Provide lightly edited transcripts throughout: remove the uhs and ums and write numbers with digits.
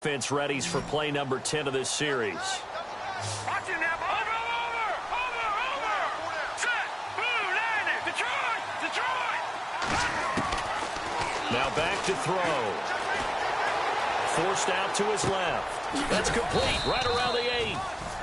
Offense readies for play number 10 of this series. Watch it now. Over. Set. Boom. Landed. Detroit. Now back to throw. Forced out to his left. That's complete right around the 8.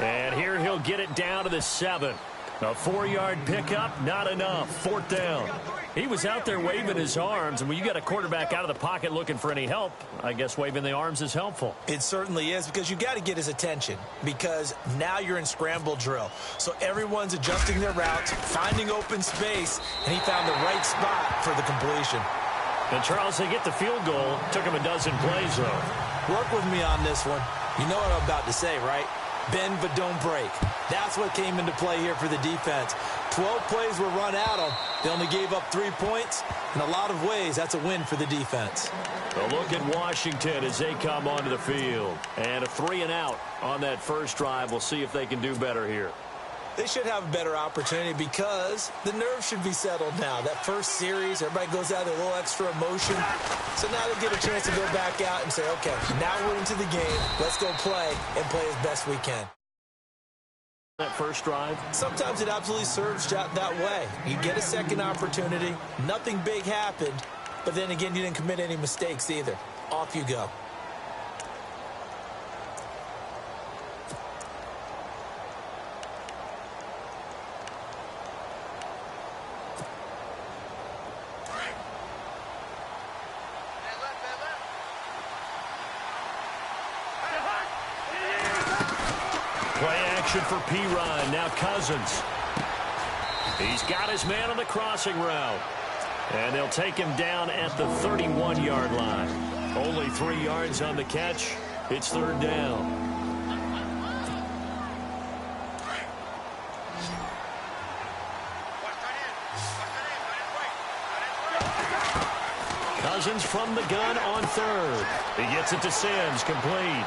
And here he'll get it down to the 7. A 4-yard pickup, not enough. 4th down. He was out there waving his arms, and when you got a quarterback out of the pocket looking for any help, I guess waving the arms is helpful. It certainly is, because you got to get his attention, because now you're in scramble drill. So everyone's adjusting their routes, finding open space, and he found the right spot for the completion. And Charles, they get the field goal. Took him a dozen plays, though. Work with me on this one. You know what I'm about to say, right? Bend but don't break. That's what came into play here for the defense. 12 plays were run at them. They only gave up 3 points. In a lot of ways, that's a win for the defense. A look at Washington as they come onto the field. And a 3-and-out on that first drive. We'll see if they can do better here. They should have a better opportunity because the nerves should be settled now. That first series, everybody goes out with a little extra emotion. So now they get a chance to go back out and say, okay, now we're into the game. Let's go play and play as best we can. That first drive? Sometimes it absolutely serves that way. You get a second opportunity. Nothing big happened. But then again, you didn't commit any mistakes either. Off you go. Play action for P-Ryan. Now Cousins. He's got his man on the crossing route. And they'll take him down at the 31-yard line. Only 3 yards on the catch. It's 3rd down. Cousins from the gun on 3rd. He gets it to Sims, complete.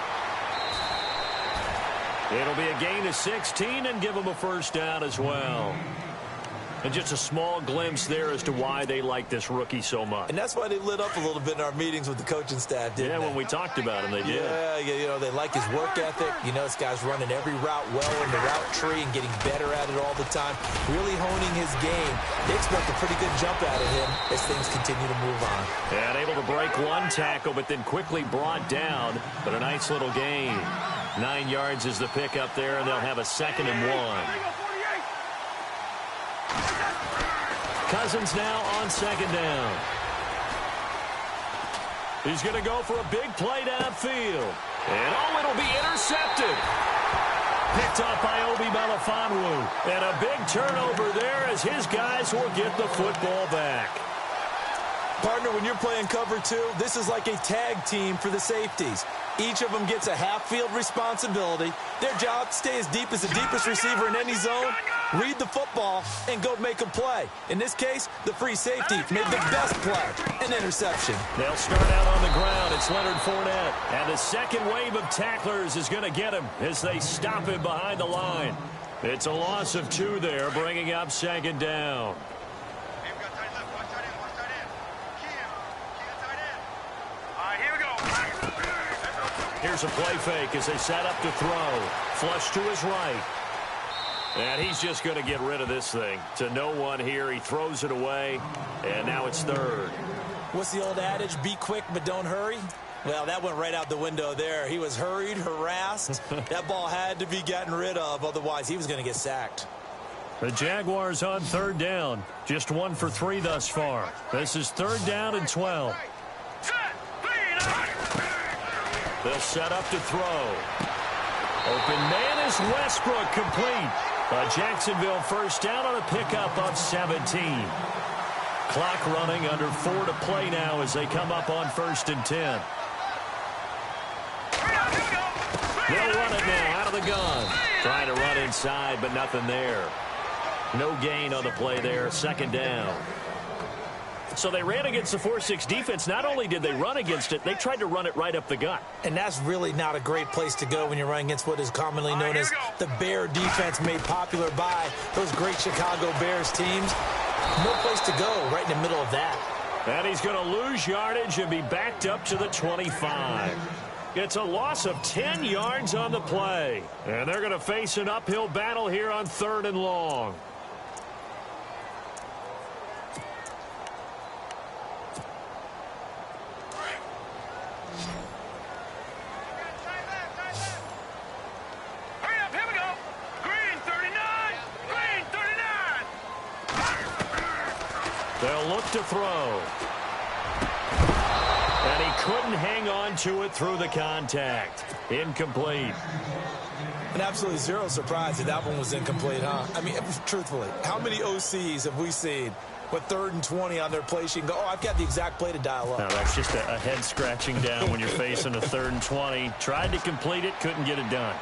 It'll be a gain of 16 and give them a first down as well. And just a small glimpse there as to why they like this rookie so much. And that's why they lit up a little bit in our meetings with the coaching staff, didn't they? Yeah, when we talked about him, they did. Yeah, you know, they like his work ethic. You know, this guy's running every route well in the route tree and getting better at it all the time, really honing his game. They expect a pretty good jump out of him as things continue to move on. And able to break one tackle, but then quickly brought down. But a nice little gain. 9 yards is the pickup there, and they'll have a 2nd and 1. Cousins now on 2nd down. He's going to go for a big play downfield. And it'll be intercepted. Picked up by Obi Melifonwu. And a big turnover there as his guys will get the football back. Partner, when you're playing cover 2, this is like a tag team for the safeties. Each of them gets a half-field responsibility. Their job, stay as deep as the deepest receiver in any zone, read the football, and go make a play. In this case, the free safety made the best play, an interception. They'll start out on the ground. It's Leonard Fournette. And the second wave of tacklers is going to get him as they stop him behind the line. It's a loss of 2 there, bringing up 2nd down. Here's a play fake as they set up to throw. Flush to his right. And he's just going to get rid of this thing. To no one here. He throws it away. And now it's 3rd. What's the old adage? Be quick, but don't hurry. Well, that went right out the window there. He was hurried, harassed. That ball had to be gotten rid of. Otherwise, he was going to get sacked. The Jaguars on 3rd down. Just 1 for 3 thus far. This is 3rd down and 12. They'll set up to throw. Open man is Westbrook, complete. A Jacksonville first down on a pickup of 17. Clock running, under 4 to play now as they come up on 1st and 10. They'll run it now out of the gun. Trying to run inside, but nothing there. No gain on the play there, 2nd down. So they ran against the 4-6 defense. Not only did they run against it, they tried to run it right up the gut. And that's really not a great place to go when you're running against what is commonly known as the Bear defense, made popular by those great Chicago Bears teams. No place to go right in the middle of that. And he's going to lose yardage and be backed up to the 25. It's a loss of 10 yards on the play. And they're going to face an uphill battle here on 3rd and long. Hurry up, here we go. Green 39. Green 39. They'll look to throw. And he couldn't hang on to it through the contact. Incomplete. And absolutely zero surprise that that one was incomplete, huh? I mean, truthfully, how many OCs have we seen with 3rd and 20 on their play sheet and go, oh, I've got the exact play to dial up? Now, that's just a head scratching down when you're facing a 3rd and 20. Tried to complete it, couldn't get it done.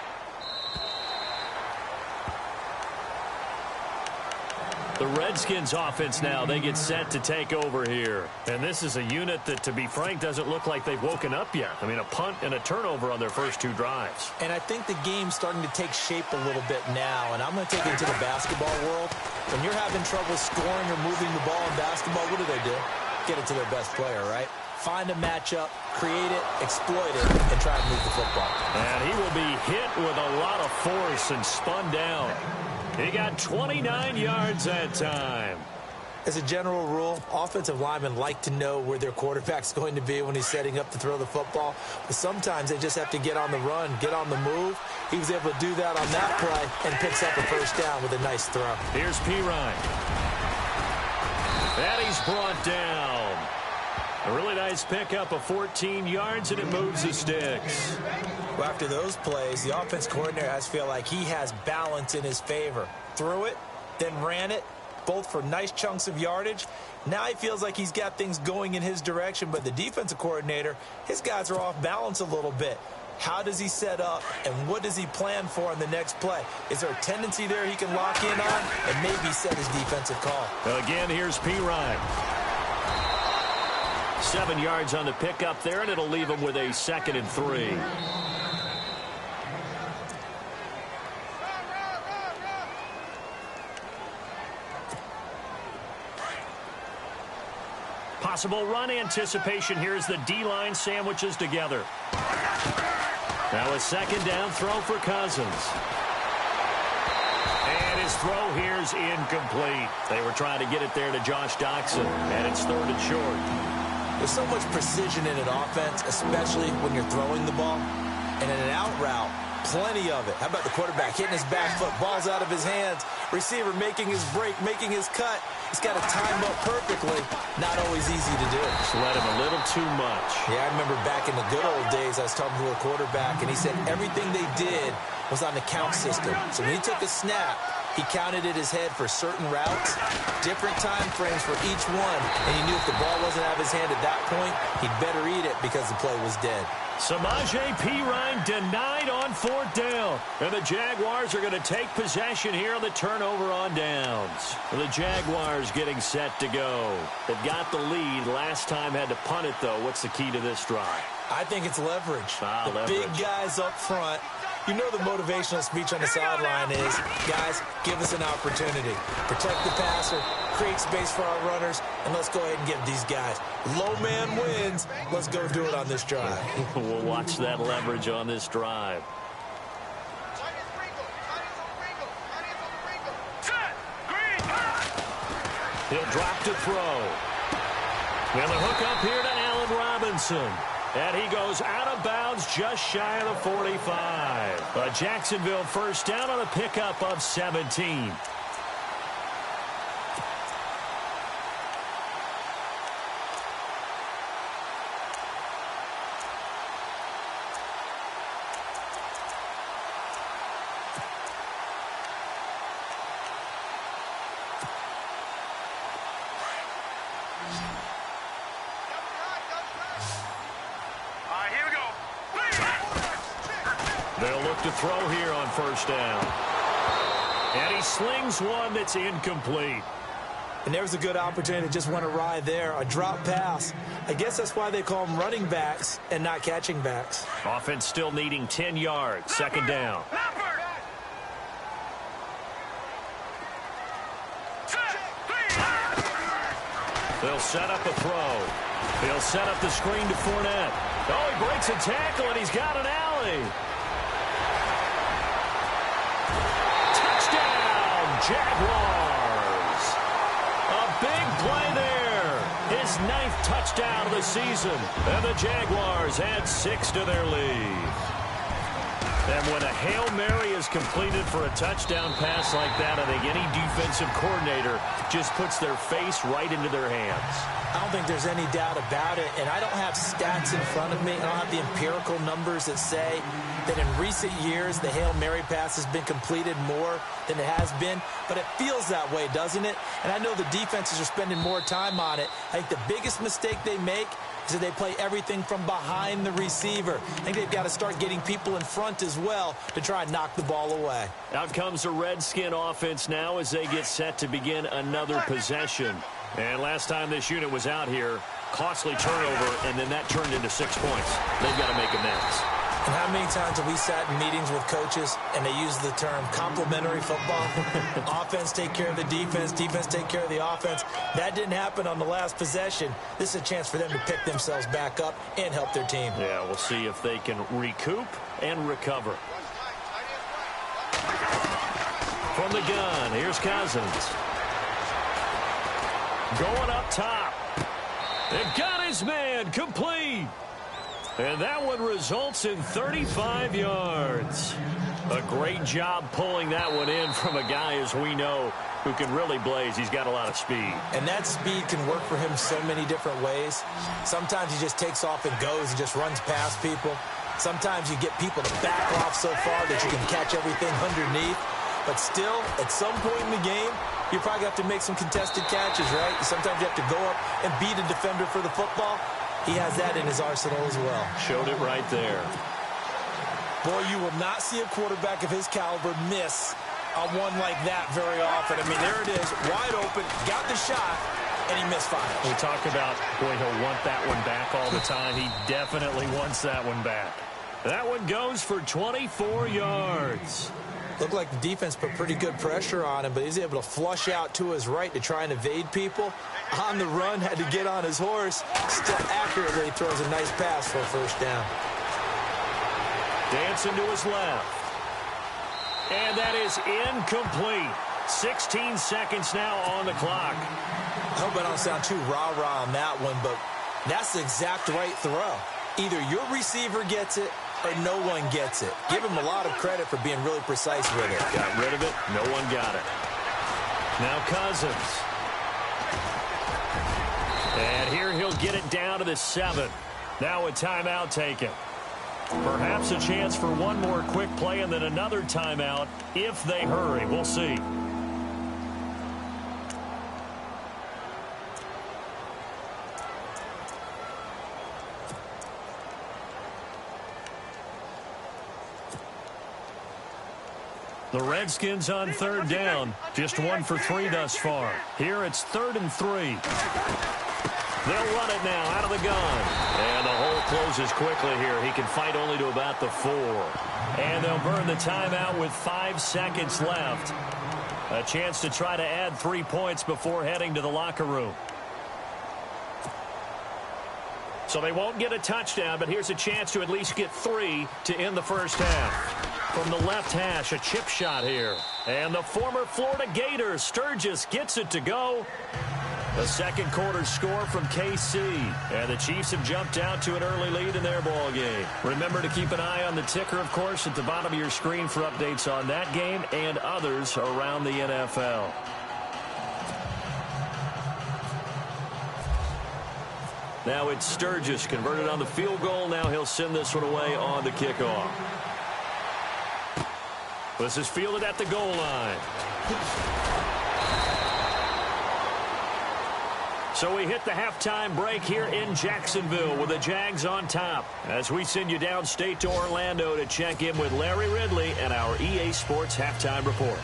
The Redskins offense now, they get set to take over here. And this is a unit that, to be frank, doesn't look like they've woken up yet. I mean, a punt and a turnover on their first 2 drives. And I think the game's starting to take shape a little bit now. And I'm going to take it into the basketball world. When you're having trouble scoring or moving the ball in basketball, what do? Get it to their best player, right? Find a matchup, create it, exploit it, and try to move the football. And he will be hit with a lot of force and spun down. He got 29 yards that time. As a general rule, offensive linemen like to know where their quarterback's going to be when he's setting up to throw the football. But sometimes they just have to get on the run, get on the move. He was able to do that on that play and picks up a first down with a nice throw. Here's Pirine. And he's brought down. A really nice pickup of 14 yards, and it moves the sticks. Well, after those plays, the offense coordinator has to feel like he has balance in his favor. Threw it, then ran it, both for nice chunks of yardage. Now he feels like he's got things going in his direction, but the defensive coordinator, his guys are off balance a little bit. How does he set up, and what does he plan for in the next play? Is there a tendency there he can lock in on and maybe set his defensive call? Again, here's Pirine. 7 yards on the pickup there, and it'll leave him with a 2nd and 3. Possible run anticipation here as the D-line sandwiches together. Now a 2nd down throw for Cousins. And his throw here's incomplete. They were trying to get it there to Josh Doxson, and it's 3rd and short. There's so much precision in an offense, especially when you're throwing the ball. And in an out route, plenty of it. How about the quarterback hitting his back foot, ball's out of his hands, receiver making his break, making his cut. He's got to time up perfectly. Not always easy to do. Just let him a little too much. Yeah, I remember back in the good old days, I was talking to a quarterback, and he said everything they did was on the count system. So when he took a snap, he counted in his head for certain routes, different time frames for each one, and he knew if the ball wasn't out of his hand at that point, he'd better eat it because the play was dead. Samaje Perine denied on 4th down. And the Jaguars are going to take possession here on the turnover on downs. The Jaguars getting set to go. They've got the lead. Last time had to punt it, though. What's the key to this drive? I think it's leverage. The leverage. Big guys up front. You know the motivational speech on the sideline is, guys, give us an opportunity. Protect the passer, create space for our runners, and let's go ahead and give these guys. Low man wins. Let's go do it on this drive. We'll watch that leverage on this drive. He'll drop to throw. And the hook up here to Allen Robinson. And he goes out of bounds just shy of the 45. A Jacksonville first down on a pickup of 17. They'll look to throw here on first down. And he slings one that's incomplete. And there's a good opportunity to just want to ride there, a drop pass. I guess that's why they call them running backs and not catching backs. Offense still needing 10 yards, 2nd down. They'll set up a throw. They'll set up the screen to Fournette. Oh, he breaks a tackle, and he's got an alley. Touchdown, Jaguars. A big play there. His 9th touchdown of the season. And the Jaguars add 6 to their lead. And when a Hail Mary is completed for a touchdown pass like that, I think any defensive coordinator just puts their face right into their hands. I don't think there's any doubt about it, and I don't have stats in front of me. I don't have the empirical numbers that say that in recent years the Hail Mary pass has been completed more than it has been, but it feels that way, doesn't it? And I know the defenses are spending more time on it. I think the biggest mistake they make is that they play everything from behind the receiver. I think they've got to start getting people in front as well to try and knock the ball away. Out comes the Redskin offense now as they get set to begin another possession. And last time this unit was out here, costly turnover, and then that turned into 6 points. They've got to make amends. And how many times have we sat in meetings with coaches and they use the term complementary football? Offense take care of the defense, defense take care of the offense. That didn't happen on the last possession. This is a chance for them to pick themselves back up and help their team. Yeah, we'll see if they can recoup and recover. From the gun, here's Cousins. Going up top. They've got his man complete. And that one results in 35 yards. A great job pulling that one in from a guy, as we know, who can really blaze. He's got a lot of speed. And that speed can work for him so many different ways. Sometimes he just takes off and goes. He just runs past people. Sometimes you get people to back off so far that you can catch everything underneath. But still, at some point in the game, you probably have to make some contested catches, right? Sometimes you have to go up and beat a defender for the football. He has that in his arsenal as well. Showed it right there. Boy, you will not see a quarterback of his caliber miss on one like that very often. I mean, there it is, wide open, got the shot, and he misfires. We talk about, boy, he'll want that one back all the time. He definitely wants that one back. That one goes for 24 yards. Looked like the defense put pretty good pressure on him, but he's able to flush out to his right to try and evade people. On the run, had to get on his horse. Still accurately throws a nice pass for a first down. Dancing to his left. And that is incomplete. 16 seconds now on the clock. I hope I don't sound too rah-rah on that one, but that's the exact right throw. Either your receiver gets it or no one gets it. Give him a lot of credit for being really precise with it. Got rid of it. No one got it. Now Cousins. And here he'll get it down to the 7. Now a timeout taken. Perhaps a chance for one more quick play and then another timeout if they hurry. We'll see. The Redskins on third down. Just 1 for 3 thus far. Here it's 3rd and 3. They'll run it now out of the gun. And the hole closes quickly here. He can fight only to about the 4. And they'll burn the timeout with 5 seconds left. A chance to try to add 3 points before heading to the locker room. So they won't get a touchdown, but here's a chance to at least get 3 to end the first half. From the left hash, a chip shot here. And the former Florida Gator, Sturgis, gets it to go. The second quarter score from KC. And the Chiefs have jumped out to an early lead in their ball game. Remember to keep an eye on the ticker, of course, at the bottom of your screen for updates on that game and others around the NFL. Now it's Sturgis converted on the field goal. Now he'll send this one away on the kickoff. This is fielded at the goal line. So we hit the halftime break here in Jacksonville with the Jags on top. As we send you downstate to Orlando to check in with Larry Ridley and our EA Sports Halftime Report.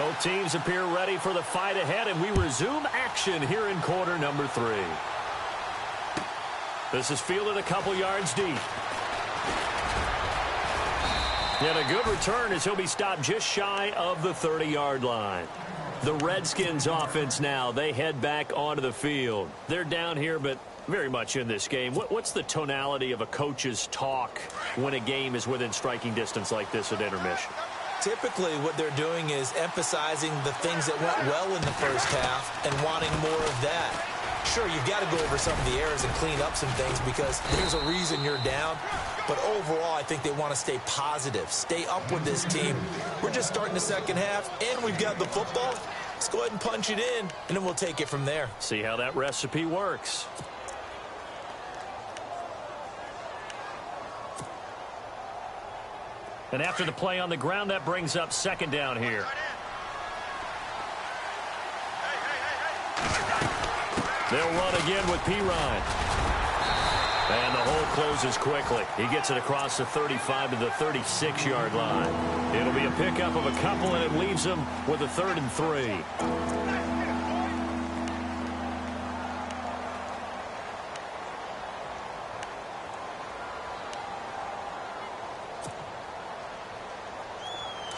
Both teams appear ready for the fight ahead, and we resume action here in quarter number 3. This is fielded a couple yards deep. And a good return as he'll be stopped just shy of the 30-yard line. The Redskins offense now, they head back onto the field. They're down here, but very much in this game. What's the tonality of a coach's talk when a game is within striking distance like this at intermission? Typically, what they're doing is emphasizing the things that went well in the first half and wanting more of that. Sure, you've got to go over some of the errors and clean up some things because there's a reason you're down. But overall, I think they want to stay positive, stay up with this team. We're just starting the second half, and we've got the football. Let's go ahead and punch it in, and then we'll take it from there. See how that recipe works. And after the play on the ground, that brings up second down here. They'll run again with Pirine. And the hole closes quickly. He gets it across the 35 to the 36-yard line. It'll be a pickup of a couple, and it leaves them with a 3rd and 3.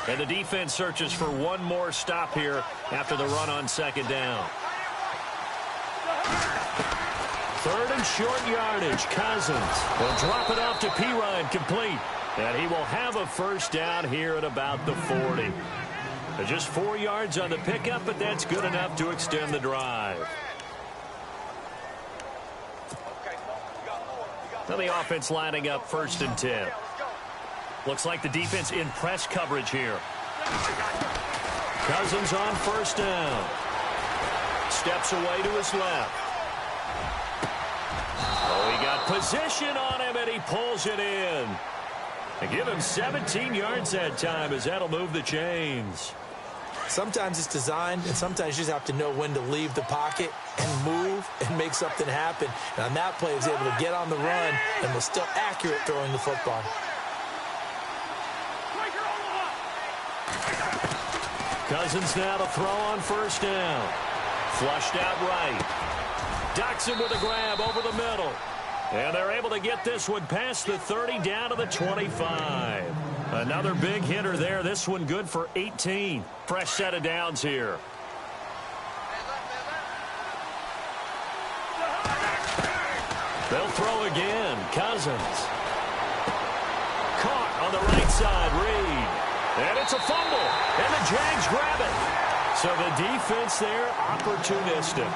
And the defense searches for one more stop here after the run on second down. 3rd and short yardage. Cousins will drop it off to Pirine, complete. And he will have a first down here at about the 40. Just 4 yards on the pickup, but that's good enough to extend the drive. Now the offense lining up 1st and 10. Looks like the defense in press coverage here. Cousins on 1st down. Steps away to his left. Oh, he got position on him, and he pulls it in. And give him 17 yards that time, as that'll move the chains. Sometimes it's designed, and sometimes you just have to know when to leave the pocket and move and make something happen. And on that play, he was able to get on the run and was still accurate throwing the football. Cousins now to throw on 1st down. Flushed out right. Docks him with a grab over the middle. And they're able to get this one past the 30 down to the 25. Another big hitter there. This one good for 18. Fresh set of downs here. They'll throw again. Cousins. Caught on the right side. Reed. And it's a fumble. And the Jags grab it. So the defense there, opportunistic.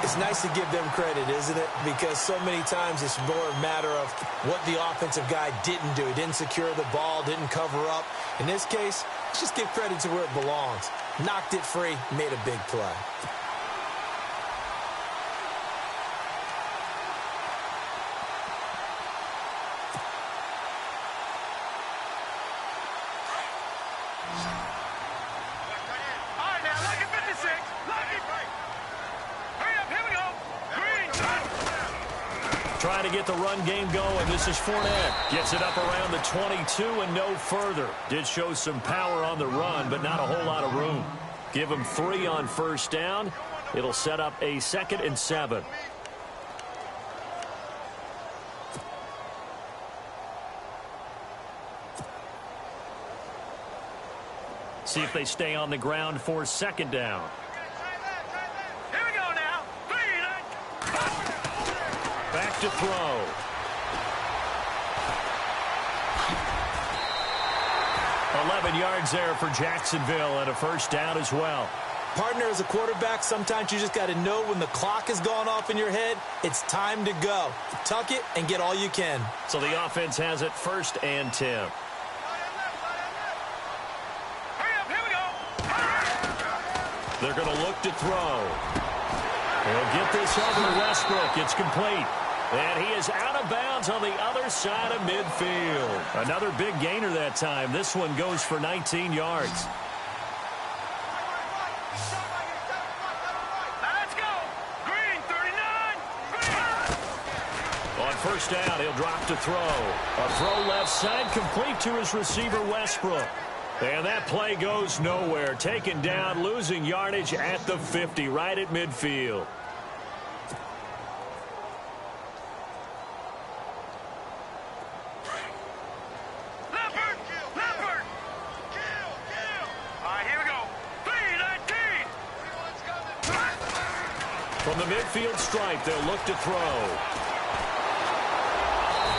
It's nice to give them credit, isn't it? Because so many times it's more a matter of what the offensive guy didn't do. He didn't secure the ball, didn't cover up. In this case, let's just give credit to where it belongs. Knocked it free, made a big play. Trying to get the run game going. This is Fournette. Gets it up around the 22 and no further. Did show some power on the run, but not a whole lot of room. Give him 3 on 1st down. It'll set up a 2nd and 7. See if they stay on the ground for 2nd down. Back to throw. 11 yards there for Jacksonville and a 1st down as well. Partner, as a quarterback, sometimes you just got to know when the clock has gone off in your head, it's time to go. Tuck it and get all you can. So the offense has it 1st and 10. They're going to look to throw. He'll get this over to Westbrook. It's complete. And he is out of bounds on the other side of midfield. Another big gainer that time. This one goes for 19 yards. Let's go. Green, 39. Green. On 1st down, he'll drop to throw. A throw left side, complete to his receiver, Westbrook. And that play goes nowhere. Taken down, losing yardage at the 50, right at midfield. From the midfield stripe, they'll look to throw.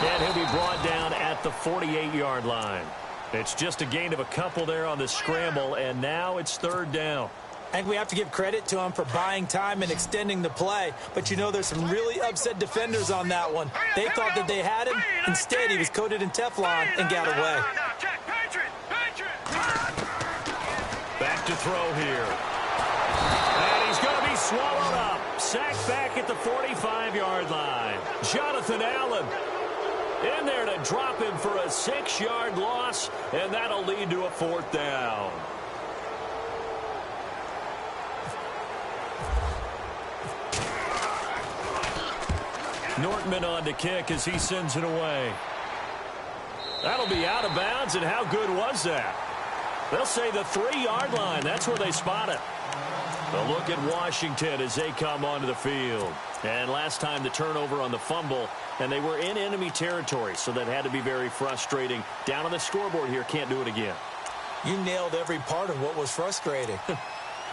And he'll be brought down at the 48-yard line. It's just a gain of a couple there on the scramble, and now it's third down. I think we have to give credit to him for buying time and extending the play. But, you know, there's some really upset defenders on that one. They thought that they had him. Instead, he was coated in Teflon and got away. Back to throw here. And he's going to be swallowed up. Sacked back at the 45-yard line. Jonathan Allen in there to drop him for a 6-yard loss, and that'll lead to a fourth down. Nortman on to kick as he sends it away. That'll be out of bounds, and how good was that? They'll say the 3-yard line. That's where they spot it. A look at Washington as they come onto the field. And last time the turnover on the fumble, and they were in enemy territory, so that had to be very frustrating. Down on the scoreboard here, can't do it again. You nailed every part of what was frustrating.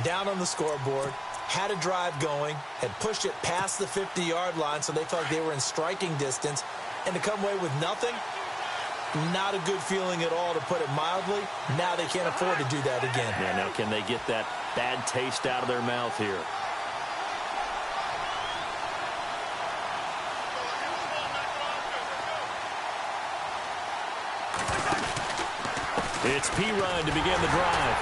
Down on the scoreboard, had a drive going, had pushed it past the 50-yard line, so they felt like they were in striking distance, and to come away with nothing, not a good feeling at all, to put it mildly. Now they can't afford to do that again. Yeah, now can they get that bad taste out of their mouth here? It's P-Ryan to begin the drive.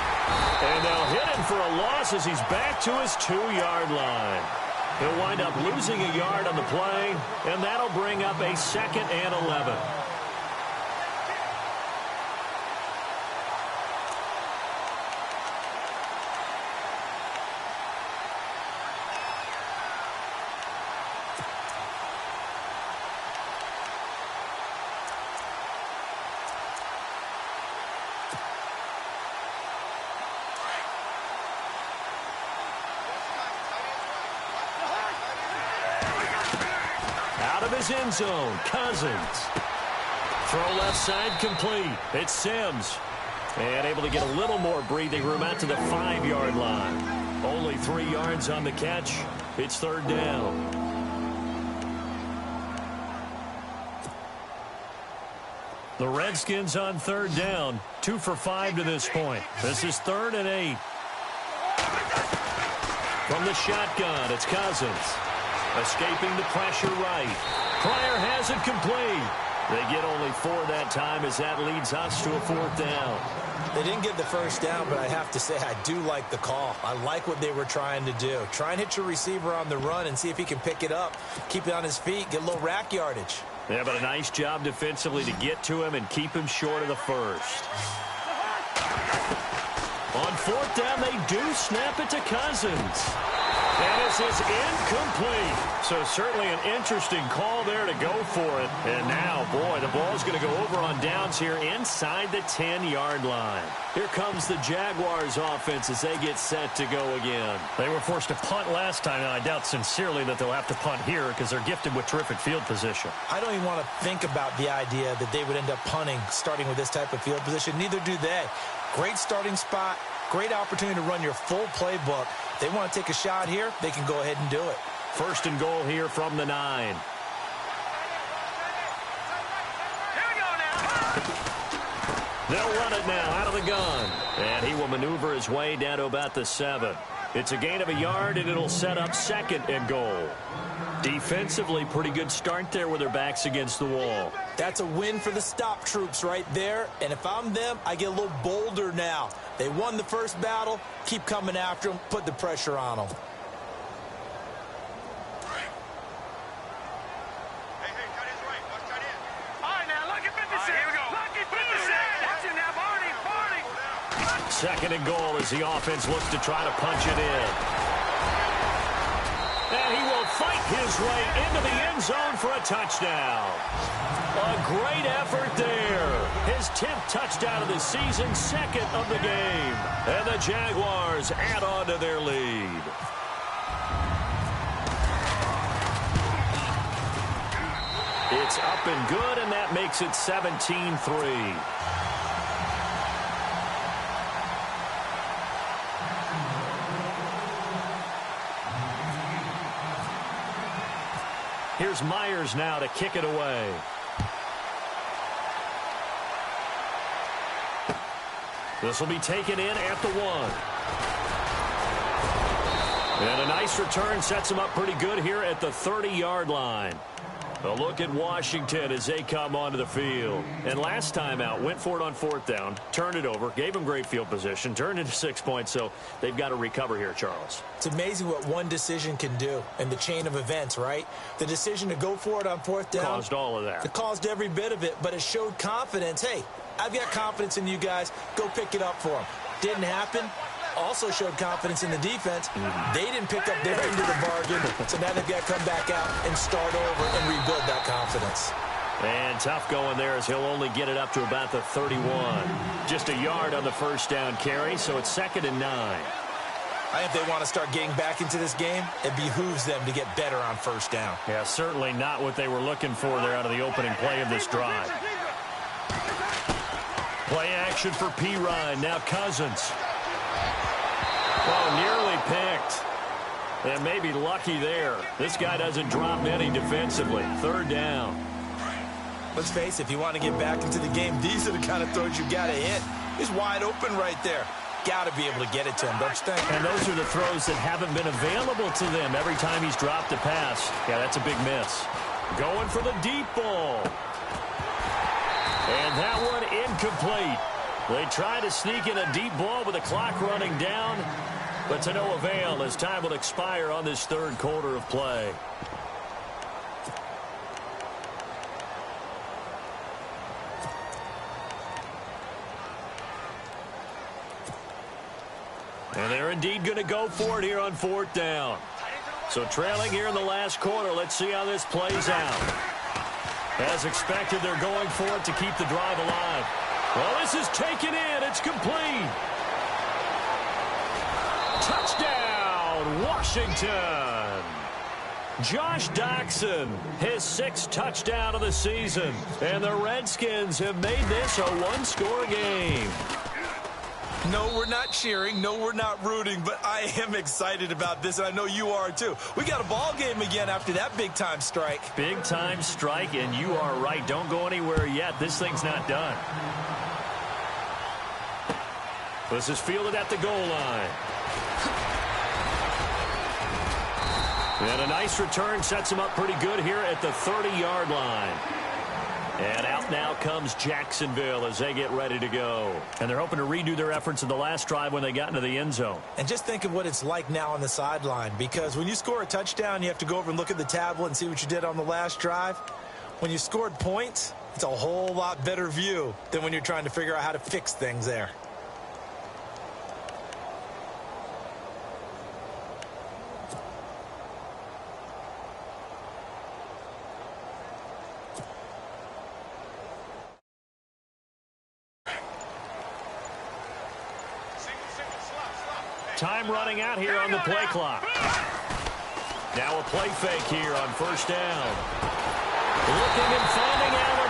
And they'll hit him for a loss as he's back to his 2-yard line. He'll wind up losing a yard on the play, and that'll bring up a 2nd and 11. His end zone, Cousins. Throw left side complete. It's Sims. And able to get a little more breathing room out to the 5-yard line. Only 3 yards on the catch. It's third down. The Redskins on third down. 2 for 5 to this point. This is 3rd and 8. From the shotgun, it's Cousins. Escaping the pressure right. Pryor has it complete. They get only 4 that time as that leads us to a 4th down. They didn't get the first down, but I have to say I do like the call. I like what they were trying to do. Try and hit your receiver on the run and see if he can pick it up. Keep it on his feet, get a little rack yardage. Yeah, but a nice job defensively to get to him and keep him short of the first. On 4th down, they do snap it to Cousins. And this is incomplete. So certainly an interesting call there to go for it. And now, boy, the ball's going to go over on downs here inside the 10-yard line. Here comes the Jaguars offense as they get set to go again. They were forced to punt last time, and I doubt sincerely that they'll have to punt here because they're gifted with terrific field position. I don't even want to think about the idea that they would end up punting starting with this type of field position. Neither do they. Great starting spot. Great opportunity to run your full playbook. They want to take a shot here, they can go ahead and do it. 1st and goal here from the 9. Here we go now. They'll run it now out of the gun. And he will maneuver his way down to about the 7. It's a gain of a yard, and it'll set up 2nd and goal. Defensively, pretty good start there with their backs against the wall. That's a win for the stop troops right there. And if I'm them, I get a little bolder now. They won the first battle. Keep coming after them. Put the pressure on them. Hey, cut his right. Watch cut in. All right, now, lucky 56. Here we go. Lucky 56. Watch him now, Barney. 2nd and goal as the offense looks to try to punch it in. And he will fight his way into the end zone for a touchdown. A great effort there. His 10th touchdown of the season, second of the game. And the Jaguars add on to their lead. It's up and good, and that makes it 17-3. Here's Myers now to kick it away. This will be taken in at the 1. And a nice return sets him up pretty good here at the 30-yard line. A look at Washington as they come onto the field. And last time out, went for it on 4th down, turned it over, gave them great field position, turned into 6 points, so they've got to recover here, Charles. It's amazing what one decision can do in the chain of events, right? The decision to go for it on 4th down. Caused all of that. It caused every bit of it, but it showed confidence. Hey, I've got confidence in you guys. Go pick it up for them. Didn't happen. Also showed confidence in the defense. They didn't pick up their end of the bargain, so now they've got to come back out and start over and rebuild that confidence. And tough going there as he'll only get it up to about the 31. Just a yard on the first down carry, so it's 2nd and 9. I think they want to start getting back into this game. It behooves them to get better on 1st down. Yeah, certainly not what they were looking for there out of the opening play of this drive. Play action for Pirine. Now Cousins. Oh, nearly picked. And maybe lucky there. This guy doesn't drop many defensively. 3rd down. Let's face it, if you want to get back into the game, these are the kind of throws you got to hit. He's wide open right there. Got to be able to get it to him, don't you think? And those are the throws that haven't been available to them every time he's dropped a pass. Yeah, that's a big miss. Going for the deep ball. And that one incomplete. They try to sneak in a deep ball with the clock running down, but to no avail as time will expire on this 3rd quarter of play. And they're indeed going to go for it here on 4th down. So trailing here in the last quarter, let's see how this plays out. As expected, they're going for it to keep the drive alive. Well, this is taken in. It's complete. Touchdown, Washington. Josh Doctson, his 6th touchdown of the season. And the Redskins have made this a one-score game. No, we're not cheering. No, we're not rooting, but I am excited about this, and I know you are too. We got a ball game again after that big-time strike. Big-time strike, and you are right. Don't go anywhere yet. This thing's not done. This is fielded at the goal line. And a nice return sets him up pretty good here at the 30-yard line. And out now comes Jacksonville as they get ready to go. And they're hoping to redo their efforts in the last drive when they got into the end zone. And just think of what it's like now on the sideline, because when you score a touchdown, you have to go over and look at the tablet and see what you did on the last drive. When you scored points, it's a whole lot better view than when you're trying to figure out how to fix things there. Time running out here on the play clock. Now a play fake here on 1st down. Looking and finding out